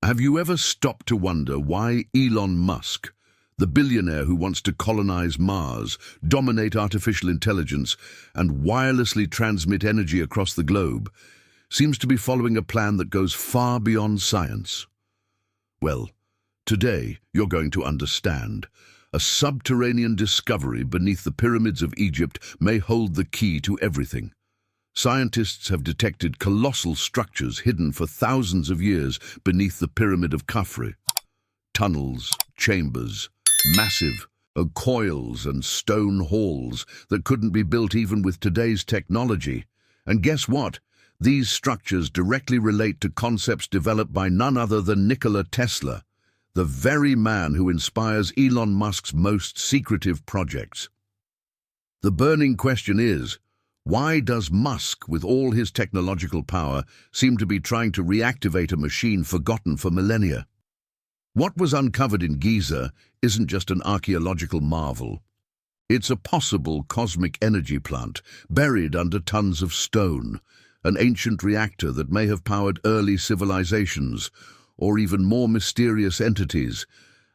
Have you ever stopped to wonder why Elon Musk, the billionaire who wants to colonize Mars, dominate artificial intelligence, and wirelessly transmit energy across the globe, seems to be following a plan that goes far beyond science? Well, today you're going to understand. A subterranean discovery beneath the pyramids of Egypt may hold the key to everything. Scientists have detected colossal structures hidden for thousands of years beneath the Pyramid of Khafre. Tunnels, chambers, massive coils and stone halls that couldn't be built even with today's technology. And guess what? These structures directly relate to concepts developed by none other than Nikola Tesla, the very man who inspires Elon Musk's most secretive projects. The burning question is, why does Musk, with all his technological power, seem to be trying to reactivate a machine forgotten for millennia? What was uncovered in Giza isn't just an archaeological marvel. It's a possible cosmic energy plant buried under tons of stone, an ancient reactor that may have powered early civilizations, or even more mysterious entities.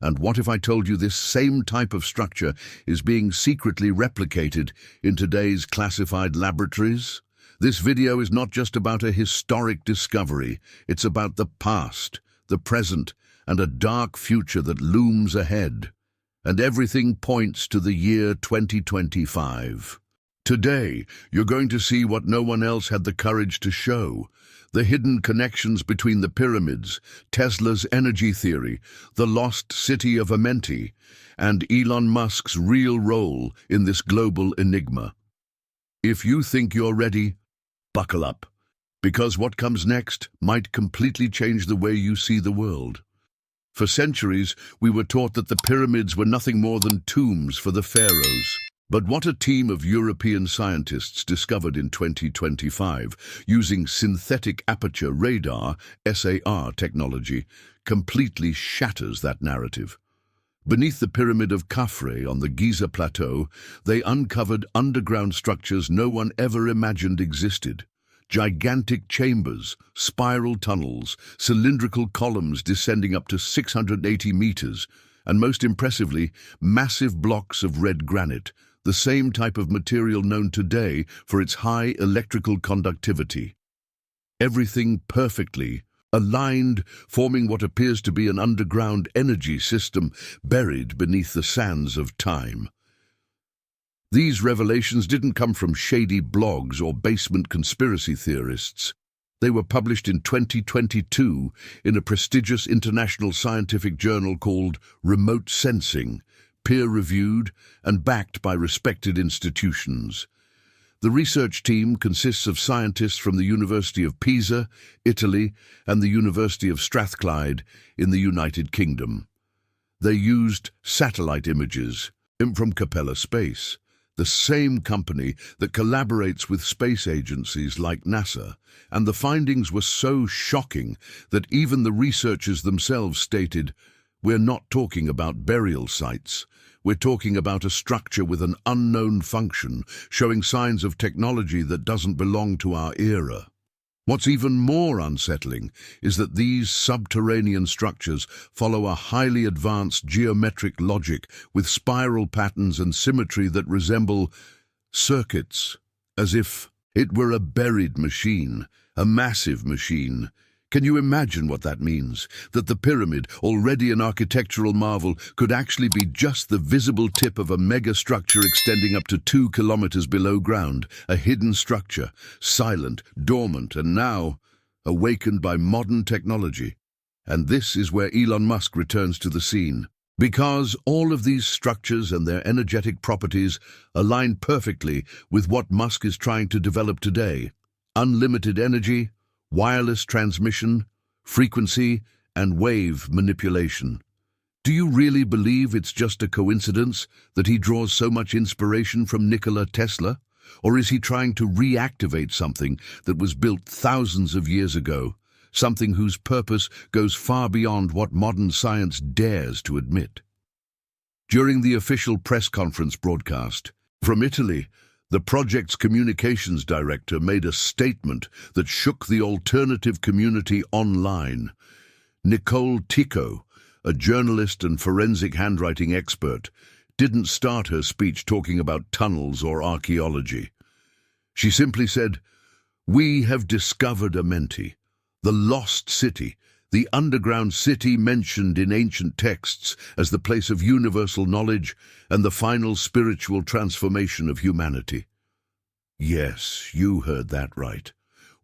And what if I told you this same type of structure is being secretly replicated in today's classified laboratories? This video is not just about a historic discovery, it's about the past, the present, and a dark future that looms ahead. And everything points to the year 2025. Today, you're going to see what no one else had the courage to show: the hidden connections between the pyramids, Tesla's energy theory, the lost city of Amenti, and Elon Musk's real role in this global enigma. If you think you're ready, buckle up, because what comes next might completely change the way you see the world. For centuries, we were taught that the pyramids were nothing more than tombs for the pharaohs. But what a team of European scientists discovered in 2025, using synthetic aperture radar, SAR technology, completely shatters that narrative. Beneath the Pyramid of Khafre on the Giza Plateau, they uncovered underground structures no one ever imagined existed. Gigantic chambers, spiral tunnels, cylindrical columns descending up to 680 meters, and most impressively, massive blocks of red granite, the same type of material known today for its high electrical conductivity. Everything perfectly aligned, forming what appears to be an underground energy system buried beneath the sands of time. These revelations didn't come from shady blogs or basement conspiracy theorists. They were published in 2022 in a prestigious international scientific journal called Remote Sensing, peer-reviewed and backed by respected institutions. The research team consists of scientists from the University of Pisa, Italy, and the University of Strathclyde in the United Kingdom. They used satellite images from Capella Space, the same company that collaborates with space agencies like NASA, and the findings were so shocking that even the researchers themselves stated, "We're not talking about burial sites. We're talking about a structure with an unknown function, showing signs of technology that doesn't belong to our era." What's even more unsettling is that these subterranean structures follow a highly advanced geometric logic with spiral patterns and symmetry that resemble circuits, as if it were a buried machine, a massive machine. Can you imagine what that means? That the pyramid, already an architectural marvel, could actually be just the visible tip of a mega-structure extending up to 2 kilometers below ground, a hidden structure, silent, dormant, and now awakened by modern technology. And this is where Elon Musk returns to the scene. Because all of these structures and their energetic properties align perfectly with what Musk is trying to develop today: unlimited energy, wireless transmission, frequency, and wave manipulation. Do you really believe it's just a coincidence that he draws so much inspiration from Nikola Tesla? Or is he trying to reactivate something that was built thousands of years ago, something whose purpose goes far beyond what modern science dares to admit? During the official press conference broadcast from Italy, the project's communications director made a statement that shook the alternative community online. Nicole Ticco, a journalist and forensic handwriting expert, didn't start her speech talking about tunnels or archaeology. She simply said, "We have discovered Amenti, the lost city, the underground city mentioned in ancient texts as the place of universal knowledge and the final spiritual transformation of humanity." Yes, you heard that right.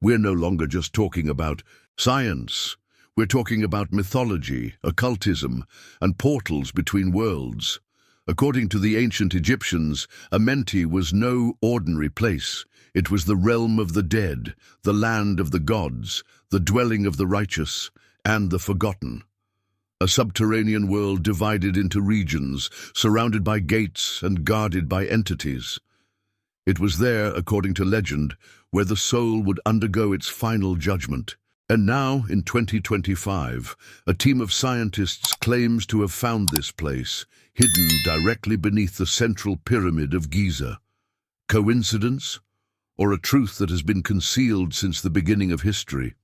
We're no longer just talking about science. We're talking about mythology, occultism, and portals between worlds. According to the ancient Egyptians, Amenti was no ordinary place. It was the realm of the dead, the land of the gods, the dwelling of the righteous, and the forgotten. A subterranean world divided into regions, surrounded by gates and guarded by entities. It was there, according to legend, where the soul would undergo its final judgment. And now, in 2025, a team of scientists claims to have found this place, hidden directly beneath the central pyramid of Giza. Coincidence? Or a truth that has been concealed since the beginning of history?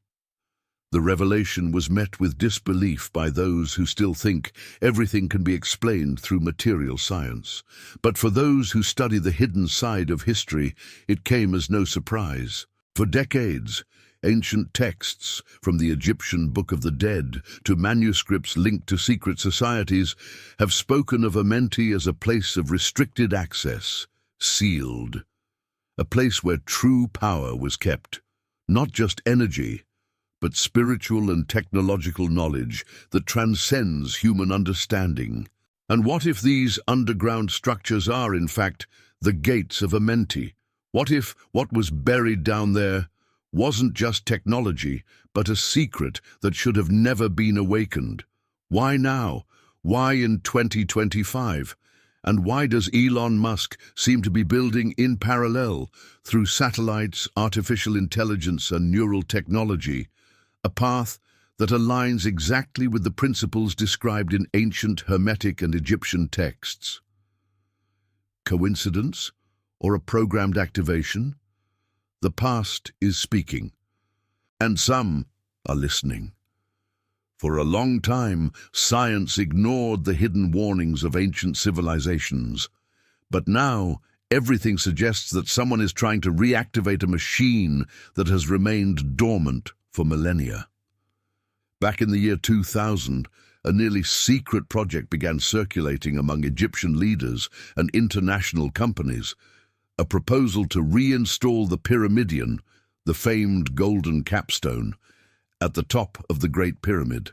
The revelation was met with disbelief by those who still think everything can be explained through material science. But for those who study the hidden side of history, it came as no surprise. For decades, ancient texts, from the Egyptian Book of the Dead to manuscripts linked to secret societies, have spoken of Amenti as a place of restricted access, sealed. A place where true power was kept, not just energy, but spiritual and technological knowledge that transcends human understanding. And what if these underground structures are, in fact, the gates of Amenti? What if what was buried down there wasn't just technology, but a secret that should have never been awakened? Why now? Why in 2025? And why does Elon Musk seem to be building in parallel, through satellites, artificial intelligence, and neural technology, a path that aligns exactly with the principles described in ancient Hermetic and Egyptian texts? Coincidence? Or a programmed activation? The past is speaking, and some are listening. For a long time, science ignored the hidden warnings of ancient civilizations. But now, everything suggests that someone is trying to reactivate a machine that has remained dormant for millennia. Back in the year 2000, a nearly secret project began circulating among Egyptian leaders and international companies, a proposal to reinstall the pyramidion, the famed golden capstone, at the top of the Great Pyramid.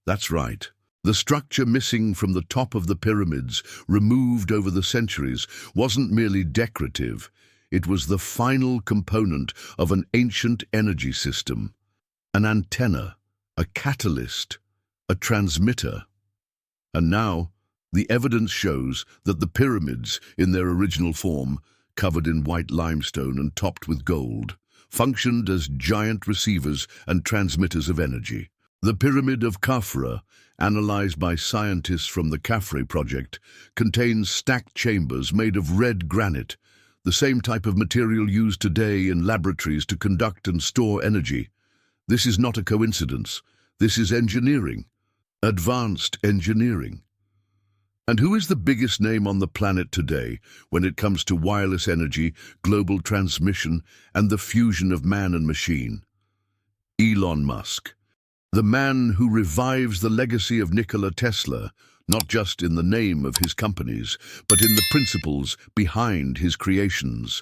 That's right. The structure missing from the top of the pyramids, removed over the centuries, wasn't merely decorative. It was the final component of an ancient energy system, an antenna, a catalyst, a transmitter. And now, the evidence shows that the pyramids, in their original form, covered in white limestone and topped with gold, functioned as giant receivers and transmitters of energy. The Pyramid of Khafra, analyzed by scientists from the Khafre project, contains stacked chambers made of red granite, the same type of material used today in laboratories to conduct and store energy. This is not a coincidence. This is engineering, advanced engineering. And who is the biggest name on the planet today when it comes to wireless energy, global transmission, and the fusion of man and machine? Elon Musk, the man who revives the legacy of Nikola Tesla, not just in the name of his companies, but in the principles behind his creations.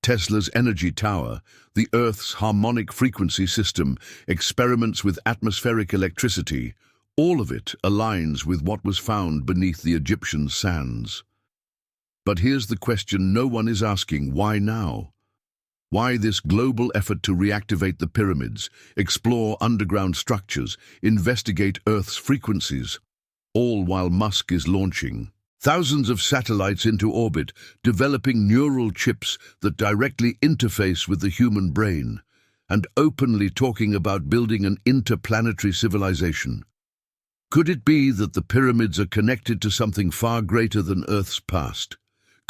Tesla's energy tower, the Earth's harmonic frequency system, experiments with atmospheric electricity, all of it aligns with what was found beneath the Egyptian sands. But here's the question no one is asking: why now? Why this global effort to reactivate the pyramids, explore underground structures, investigate Earth's frequencies, all while Musk is launching thousands of satellites into orbit, developing neural chips that directly interface with the human brain, and openly talking about building an interplanetary civilization? Could it be that the pyramids are connected to something far greater than Earth's past?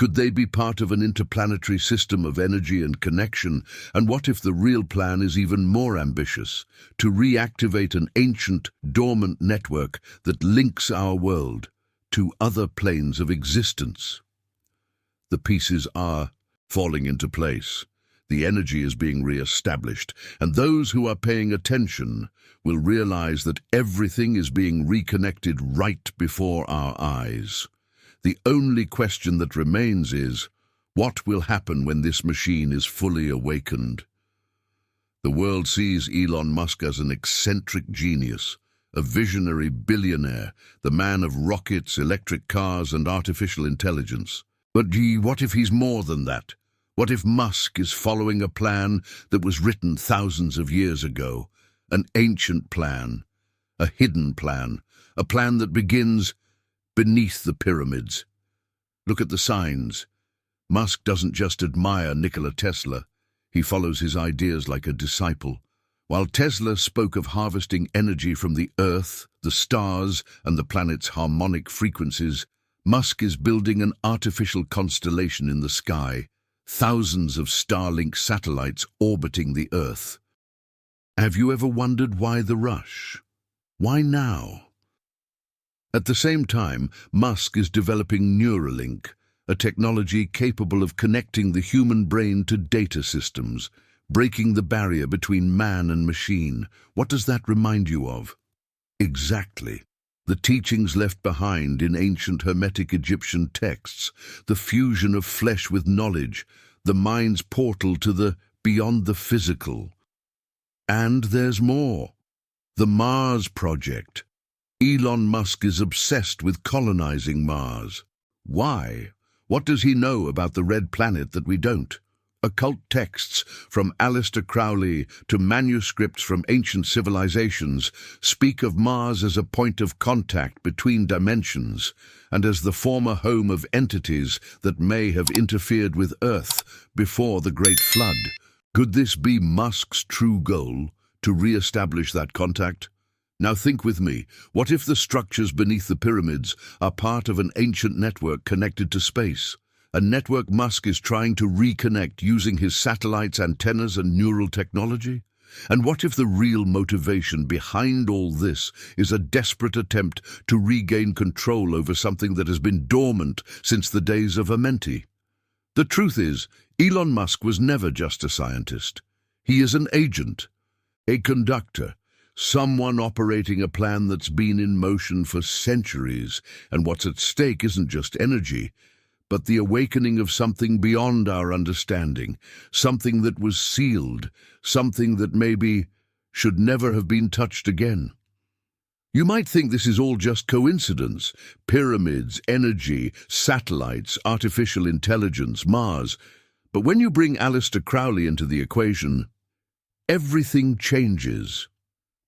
Could they be part of an interplanetary system of energy and connection? And what if the real plan is even more ambitious, to reactivate an ancient, dormant network that links our world to other planes of existence? The pieces are falling into place. The energy is being re-established, and those who are paying attention will realize that everything is being reconnected right before our eyes. The only question that remains is, what will happen when this machine is fully awakened? The world sees Elon Musk as an eccentric genius, a visionary billionaire, the man of rockets, electric cars, and artificial intelligence. But what if he's more than that? What if Musk is following a plan that was written thousands of years ago? An ancient plan, a hidden plan, a plan that begins beneath the pyramids. Look at the signs. Musk doesn't just admire Nikola Tesla. He follows his ideas like a disciple. While Tesla spoke of harvesting energy from the Earth, the stars, and the planet's harmonic frequencies, Musk is building an artificial constellation in the sky, thousands of Starlink satellites orbiting the Earth. Have you ever wondered why the rush? Why now? At the same time, Musk is developing Neuralink, a technology capable of connecting the human brain to data systems, breaking the barrier between man and machine. What does that remind you of? Exactly. The teachings left behind in ancient Hermetic Egyptian texts, the fusion of flesh with knowledge, the mind's portal to the beyond the physical. And there's more. The Mars Project. Elon Musk is obsessed with colonizing Mars. Why? What does he know about the red planet that we don't? Occult texts, from Aleister Crowley to manuscripts from ancient civilizations, speak of Mars as a point of contact between dimensions and as the former home of entities that may have interfered with Earth before the Great Flood. Could this be Musk's true goal, to re-establish that contact? Now think with me, what if the structures beneath the pyramids are part of an ancient network connected to space? A network Musk is trying to reconnect using his satellites, antennas, and neural technology? And what if the real motivation behind all this is a desperate attempt to regain control over something that has been dormant since the days of Amenti? The truth is, Elon Musk was never just a scientist. He is an agent, a conductor, someone operating a plan that's been in motion for centuries, and what's at stake isn't just energy, but the awakening of something beyond our understanding, something that was sealed, something that maybe should never have been touched again. You might think this is all just coincidence: pyramids, energy, satellites, artificial intelligence, Mars. But when you bring Aleister Crowley into the equation, everything changes.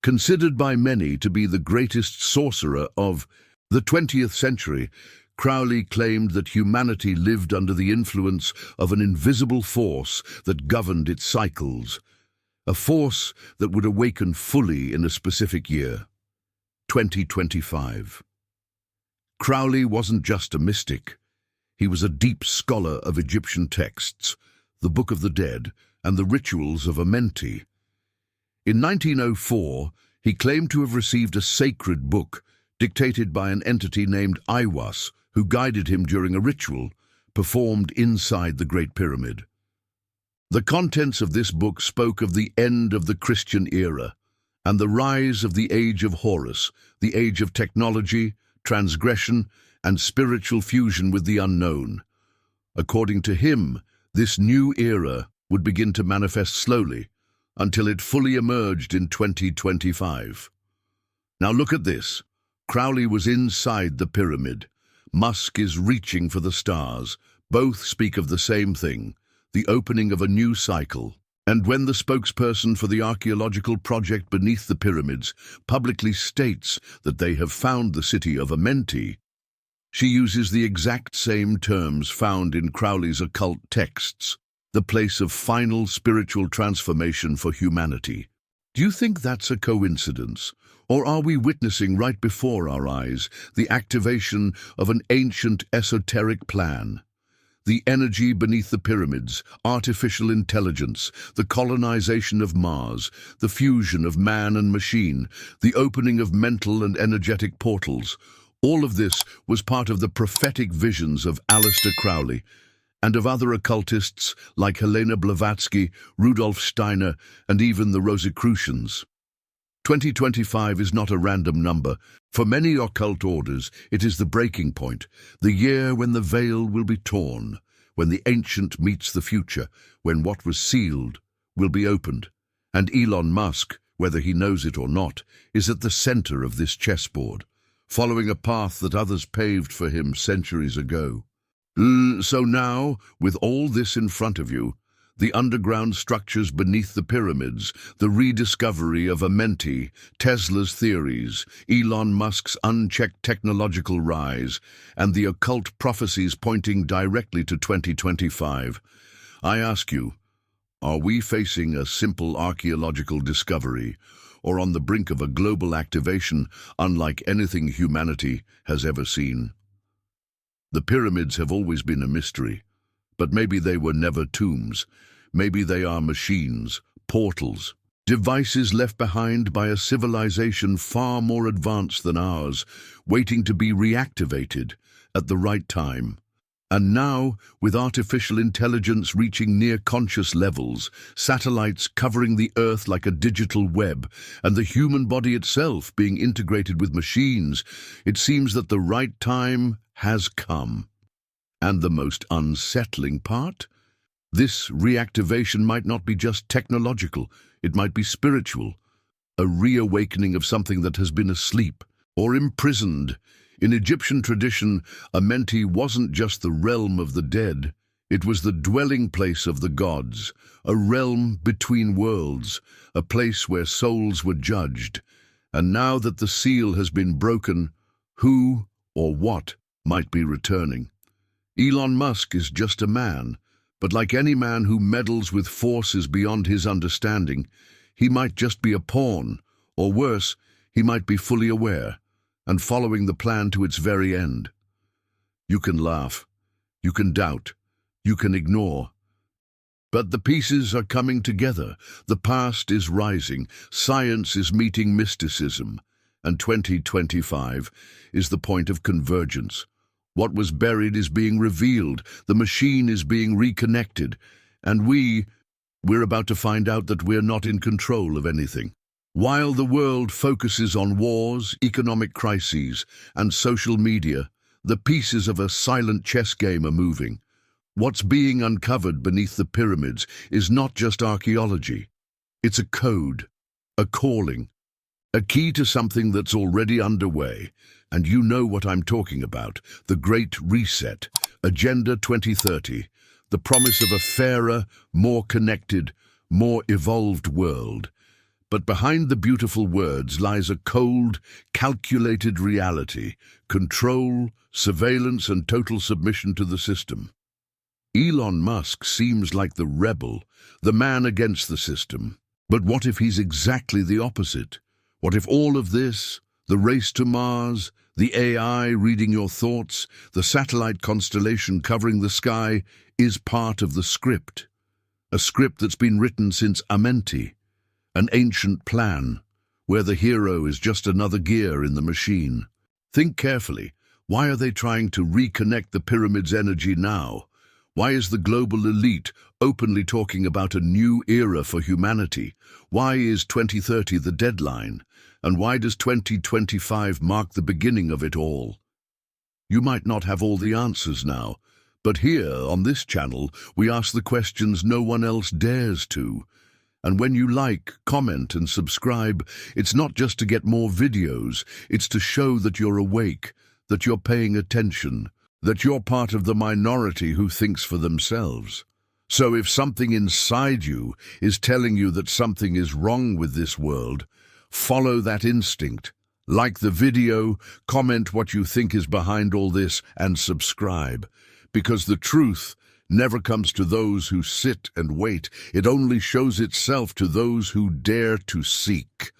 Considered by many to be the greatest sorcerer of the 20th century, Crowley claimed that humanity lived under the influence of an invisible force that governed its cycles, a force that would awaken fully in a specific year, 2025. Crowley wasn't just a mystic. He was a deep scholar of Egyptian texts, the Book of the Dead, and the rituals of Amenti. In 1904, he claimed to have received a sacred book dictated by an entity named Aiwas, who guided him during a ritual performed inside the Great Pyramid. The contents of this book spoke of the end of the Christian era and the rise of the Age of Horus, the age of technology, transgression, and spiritual fusion with the unknown. According to him, this new era would begin to manifest slowly until it fully emerged in 2025. Now look at this. Crowley was inside the pyramid. Musk is reaching for the stars. Both speak of the same thing, the opening of a new cycle. And when the spokesperson for the archaeological project beneath the pyramids publicly states that they have found the city of Amenti, she uses the exact same terms found in Crowley's occult texts, the place of final spiritual transformation for humanity. Do you think that's a coincidence? Or are we witnessing right before our eyes the activation of an ancient esoteric plan? The energy beneath the pyramids, artificial intelligence, the colonization of Mars, the fusion of man and machine, the opening of mental and energetic portals. All of this was part of the prophetic visions of Aleister Crowley and of other occultists like Helena Blavatsky, Rudolf Steiner, and even the Rosicrucians. 2025 is not a random number. For many occult orders, it is the breaking point, the year when the veil will be torn, when the ancient meets the future, when what was sealed will be opened. And Elon Musk, whether he knows it or not, is at the center of this chessboard, following a path that others paved for him centuries ago. So now, with all this in front of you, the underground structures beneath the pyramids, the rediscovery of Amenti, Tesla's theories, Elon Musk's unchecked technological rise, and the occult prophecies pointing directly to 2025. I ask you, are we facing a simple archaeological discovery, or on the brink of a global activation unlike anything humanity has ever seen? The pyramids have always been a mystery, but maybe they were never tombs. Maybe they are machines, portals, devices left behind by a civilization far more advanced than ours, waiting to be reactivated at the right time. And now, with artificial intelligence reaching near-conscious levels, satellites covering the Earth like a digital web, and the human body itself being integrated with machines, it seems that the right time has come. And the most unsettling part? This reactivation might not be just technological, it might be spiritual, a reawakening of something that has been asleep or imprisoned. In Egyptian tradition, Amenti wasn't just the realm of the dead, it was the dwelling place of the gods, a realm between worlds, a place where souls were judged. And now that the seal has been broken, who or what might be returning? Elon Musk is just a man, but like any man who meddles with forces beyond his understanding, he might just be a pawn, or worse, he might be fully aware and following the plan to its very end. You can laugh, you can doubt, you can ignore. But the pieces are coming together. The past is rising, science is meeting mysticism, and 2025 is the point of convergence. What was buried is being revealed, the machine is being reconnected, and we're about to find out that we're not in control of anything. While the world focuses on wars, economic crises, and social media, the pieces of a silent chess game are moving. What's being uncovered beneath the pyramids is not just archaeology. It's a code, a calling, a key to something that's already underway. And you know what I'm talking about, the Great Reset, Agenda 2030, the promise of a fairer, more connected, more evolved world. But behind the beautiful words lies a cold, calculated reality, control, surveillance, and total submission to the system. Elon Musk seems like the rebel, the man against the system. But what if he's exactly the opposite? What if all of this, the race to Mars, the AI reading your thoughts, the satellite constellation covering the sky, is part of the script? A script that's been written since Amenti, an ancient plan, where the hero is just another gear in the machine. Think carefully. Why are they trying to reconnect the pyramid's energy now? Why is the global elite openly talking about a new era for humanity? Why is 2030 the deadline? And why does 2025 mark the beginning of it all? You might not have all the answers now, but here on this channel we ask the questions no one else dares to. And when you like, comment and subscribe, it's not just to get more videos, it's to show that you're awake, that you're paying attention, that you're part of the minority who thinks for themselves. So if something inside you is telling you that something is wrong with this world, follow that instinct. Like the video, comment what you think is behind all this, and subscribe. Because the truth never comes to those who sit and wait. It only shows itself to those who dare to seek.